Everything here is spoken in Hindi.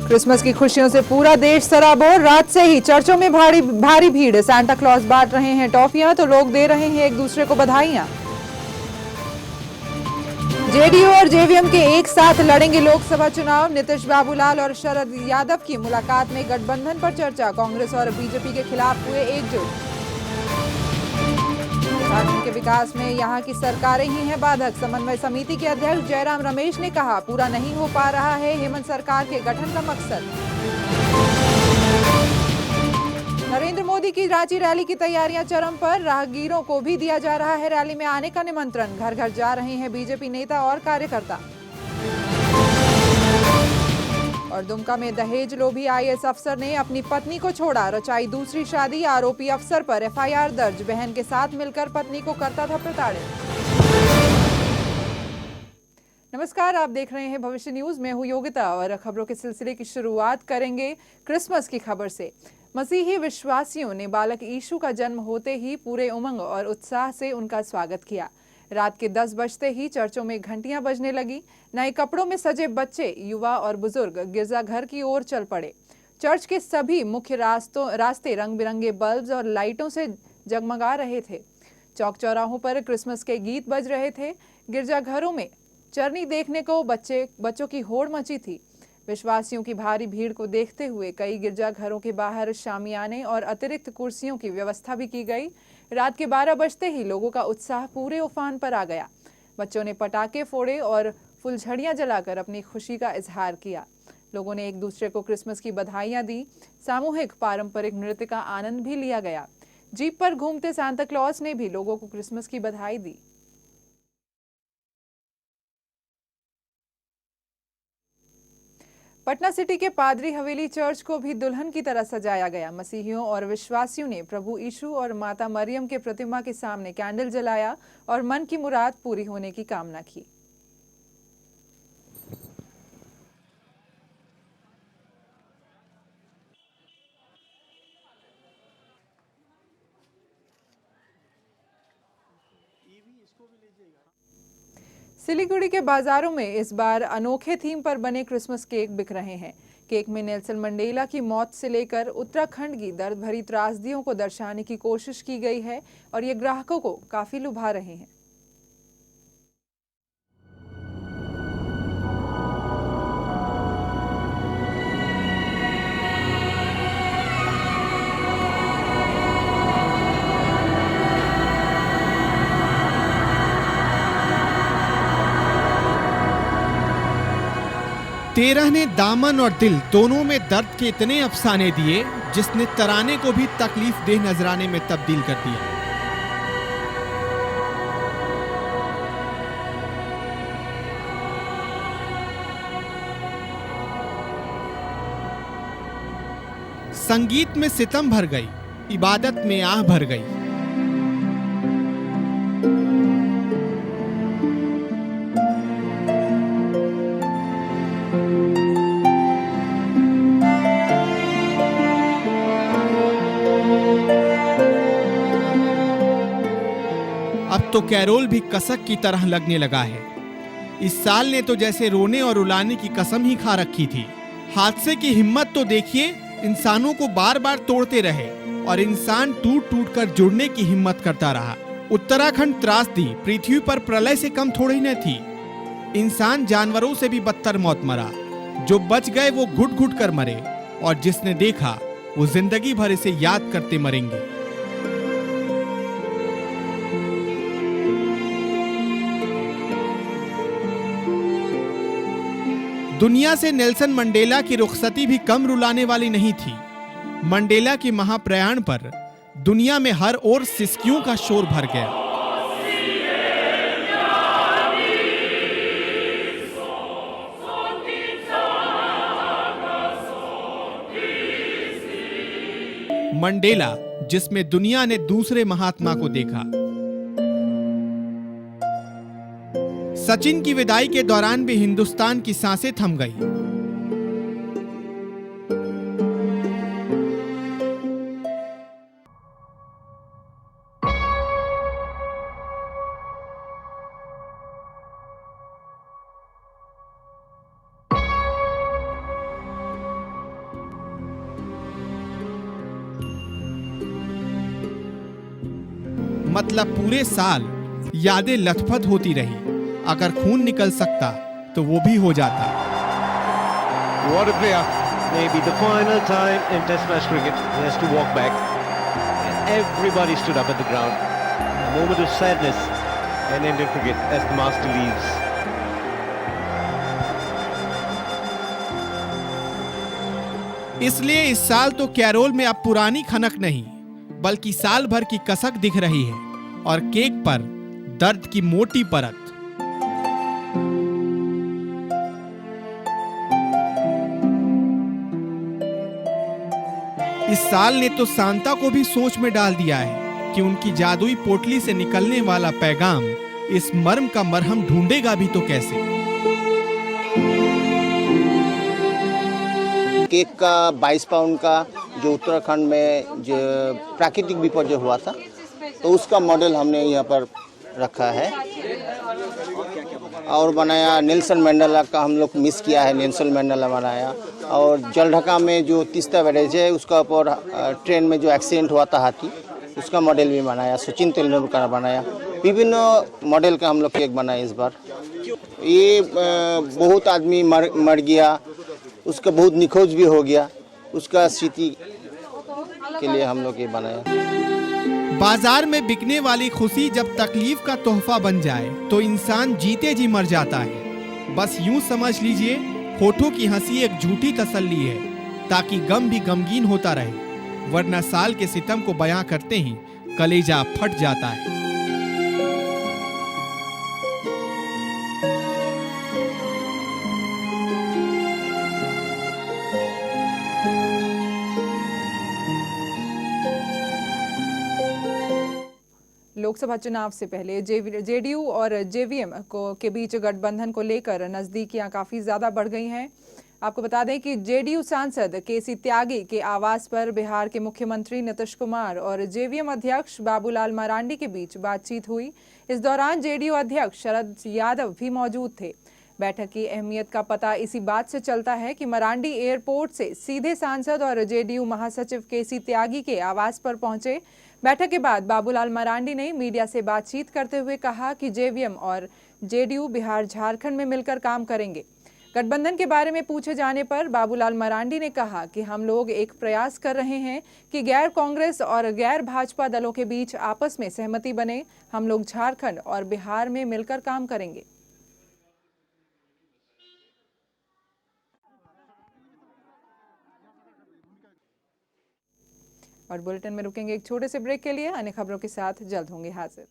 क्रिसमस की खुशियों से पूरा देश सराबोर। रात से ही चर्चों में भारी भीड़। सांता क्लॉज बांट रहे हैं टॉफियां तो लोग दे रहे हैं एक दूसरे को बधाइयां। जेडीयू और जेवीएम के एक साथ लड़ेंगे लोकसभा चुनाव। नीतीश बाबूलाल और शरद यादव की मुलाकात में गठबंधन पर चर्चा। कांग्रेस और बीजेपी के खिलाफ हुए एकजुट। झारखंड के विकास में यहां की सरकारें ही हैं बाधक। समन्वय समिति के अध्यक्ष जयराम रमेश ने कहा, पूरा नहीं हो पा रहा है हेमंत सरकार के गठन का मकसद। नरेंद्र मोदी की रांची रैली की तैयारियां चरम पर। राहगीरों को भी दिया जा रहा है रैली में आने का निमंत्रण। घर घर जा रहे हैं बीजेपी नेता और कार्यकर्ता। और दुमका में दहेज लोभी आईएएस अफसर ने अपनी पत्नी को छोड़ा। रचाई दूसरी शादी। आरोपी अफसर पर एफआईआर दर्ज। बहन के साथ मिलकर पत्नी को करता था प्रताड़ित। नमस्कार, आप देख रहे हैं भविष्य न्यूज। मैं हूं योगिता और खबरों के सिलसिले की शुरुआत करेंगे क्रिसमस की खबर से। मसीही विश्वासियों ने बालक यीशु का जन्म होते ही पूरे उमंग और उत्साह से उनका स्वागत किया। रात के 10 बजते ही चर्चों में घंटियां बजने लगी। नए कपड़ों में सजे बच्चे, युवा और बुजुर्ग गिरजाघर की ओर चल पड़े। चर्च के सभी मुख्य रास्ते रंग बिरंगे बल्ब्स और लाइटों से जगमगा रहे थे। चौक चौराहों पर क्रिसमस के गीत बज रहे थे। गिरजाघरों में चरनी देखने को बच्चों की होड़ मची थी। विश्वासियों की भारी भीड़ को देखते हुए कई गिरजाघरों के बाहर शामियाने और अतिरिक्त कुर्सियों की व्यवस्था भी की गई। रात के 12 बजते ही लोगों का उत्साह पूरे उफान पर आ गया। बच्चों ने पटाखे फोड़े और फुलझड़ियां जलाकर अपनी खुशी का इजहार किया। लोगों ने एक दूसरे को क्रिसमस की बधाइयां दी। सामूहिक पारंपरिक नृत्य का आनंद भी लिया गया। जीप पर घूमते सांता क्लॉज ने भी लोगों को क्रिसमस की बधाई दी। पटना सिटी के पादरी हवेली चर्च को भी दुल्हन की तरह सजाया गया। मसीहियों और विश्वासियों ने प्रभु यीशु और माता मरियम के प्रतिमा के सामने कैंडल जलाया और मन की मुराद पूरी होने की कामना की। सिलीगुड़ी के बाजारों में इस बार अनोखे थीम पर बने क्रिसमस केक बिक रहे हैं। केक में नेल्सन मंडेला की मौत से लेकर उत्तराखंड की दर्द भरी त्रासदियों को दर्शाने की कोशिश की गई है और ये ग्राहकों को काफी लुभा रहे हैं। तेरह ने दामन और दिल दोनों में दर्द के इतने अफसाने दिए जिसने तराने को भी तकलीफ देह नजराने में तब्दील कर दिया। संगीत में सितम भर गई, इबादत में आह भर गई। अब तो कैरोल भी कसक की तरह लगने लगा है। इस साल ने तो जैसे रोने और रुलाने की कसम ही खा रखी थी। हादसे की हिम्मत तो देखिए, इंसानों को बार बार तोड़ते रहे और इंसान टूट टूट कर जुड़ने की हिम्मत करता रहा। उत्तराखंड त्रासदी पृथ्वी पर प्रलय से कम थोड़ी न थी। इंसान जानवरों से भी बदतर मौत मरा। जो बच गए वो घुट घुट कर मरे और जिसने देखा वो जिंदगी भर इसे याद करते मरेंगे। दुनिया से नेल्सन मंडेला की रुखसती भी कम रुलाने वाली नहीं थी। मंडेला के महाप्रयाण पर दुनिया में हर ओर सिसकियों का शोर भर गया। मंडेला, जिसमें दुनिया ने दूसरे महात्मा को देखा। सचिन की विदाई के दौरान भी हिंदुस्तान की सांसें थम गई। मतलब पूरे साल यादें लथपथ होती रही। अगर खून निकल सकता तो वो भी हो जाता। What a player. Maybe the final time in Test match cricket. He has to walk back. And everybody stood up at the ground. A moment of sadness in Indian cricket as the master leaves. इसलिए इस साल तो कैरोल में अब पुरानी खनक नहीं, बल्कि साल भर की कसक दिख रही है और केक पर दर्द की मोटी परत। इस साल ने तो सांता को भी सोच में डाल दिया है कि उनकी जादुई पोटली से निकलने वाला पैगाम इस मर्म का मरहम ढूंढेगा भी तो कैसे। केक का 22 पाउंड का जो उत्तराखंड में जो प्राकृतिक विपर्यय हुआ था, तो उसका मॉडल हमने यहाँ पर रखा है और बनाया। नेल्सन मंडेला का हम लोग मिस किया है, नेल्सन मंडेला बनाया। और जलढका में जो तीस्ता बैरेज है उसका ऊपर ट्रेन में जो एक्सीडेंट हुआ था हाथी, उसका मॉडल भी बनाया। सचिन तेंदुलकर बनाया। विभिन्न मॉडल का हम लोग केक बनाए इस बार। ये बहुत आदमी मर गया, उसका बहुत निखोज भी हो गया, उसका स्थिति के लिए हम लोग ये बनाया। बाजार में बिकने वाली खुशी जब तकलीफ का तोहफा बन जाए तो इंसान जीते जी मर जाता है। बस यूं समझ लीजिए, होठों की हंसी एक झूठी तसल्ली है ताकि गम भी गमगीन होता रहे, वरना साल के सितम को बयां करते ही कलेजा फट जाता है। लोकसभा चुनाव से पहले जेडीयू और जेवीएम के बीच गठबंधन को लेकर नजदीकियां काफी ज्यादा बढ़ गई हैं। आपको बता दें कि जेडीयू सांसद केसी त्यागी के आवास पर बिहार के मुख्यमंत्री नीतीश कुमार और जेवीएम अध्यक्ष बाबूलाल मरांडी के बीच बातचीत हुई। इस दौरान जेडीयू अध्यक्ष शरद यादव भी मौजूद थे। बैठक की अहमियत का पता इसी बात से चलता है कि मरांडी एयरपोर्ट से सीधे सांसद और जेडीयू महासचिव केसी त्यागी के आवास पर पहुंचे। बैठक के बाद बाबूलाल मरांडी ने मीडिया से बातचीत करते हुए कहा कि जेवीएम और जेडीयू बिहार झारखंड में मिलकर काम करेंगे। गठबंधन के बारे में पूछे जाने पर बाबूलाल मरांडी ने कहा कि हम लोग एक प्रयास कर रहे हैं कि गैर कांग्रेस और गैर भाजपा दलों के बीच आपस में सहमति बने। हम लोग झारखंड और बिहार में मिलकर काम करेंगे। और बुलेटिन में रुकेंगे एक छोटे से ब्रेक के लिए। अन्य खबरों के साथ जल्द होंगे हाजिर।